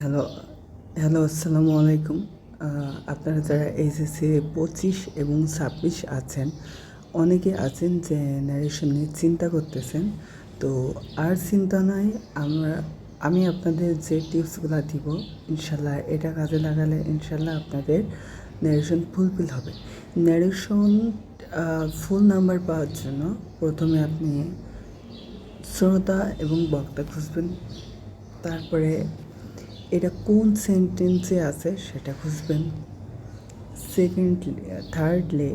Hello, আসসালামু আলাইকুম। আপনারা যারা এইচএসসি 25 এবং 26 আছেন, অনেকে আছেন যে ন্যারেশন নিয়ে চিন্তা করতেছেন। তো আর চিন্তা নাই, আমি আপনাদের যে টিপসগুলো দিব, ইনশাল্লাহ এটা কাজে লাগালে ইনশাল্লাহ আপনাদের ন্যারেশন ফুলফিল হবে। ন্যারেশন ফুল নাম্বার পাওয়ার জন্য প্রথমে আপনি শ্রোতা এবং বক্তা খুঁজবেন। তারপরে এটা কোন সেন্টেন্সে আছে সেটা খুঁজবেন। থার্ডলি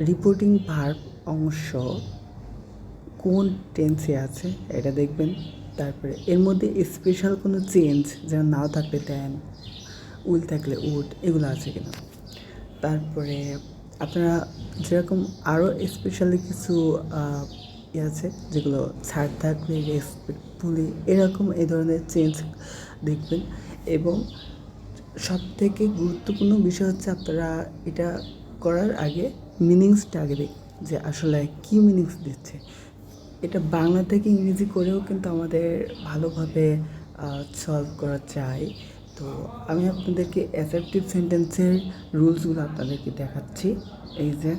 রিপোর্টিং ভার্ব অংশ কোন টেন্সে আছে এটা দেখবেন। তারপরে এর মধ্যে স্পেশাল কোনো চেঞ্জ যেমন নাও থাকলে দেন, উইল থাকলে উড, এগুলো আছে কিনা। তারপরে আপনারা যেরকম আরও স্পেশালি কিছু আছে যেগুলো ছাড় থাকলে রেসপেক্টফুলি, এরকম এই ধরনের চেঞ্জ দেখবেন। এবং সবথেকে গুরুত্বপূর্ণ বিষয় হচ্ছে আপনারা এটা করার আগে মিনিংসটা আগে দেখুন যে আসলে কী মিনিংস দিচ্ছে। এটা বাংলা থেকে ইংরেজি করেও কিন্তু আমাদের ভালোভাবে সলভ করা যায়। তো আমি আপনাদেরকে অ্যাসার্টিভ সেন্টেন্সের রুলসগুলো আপনাদেরকে দেখাচ্ছি। এই যে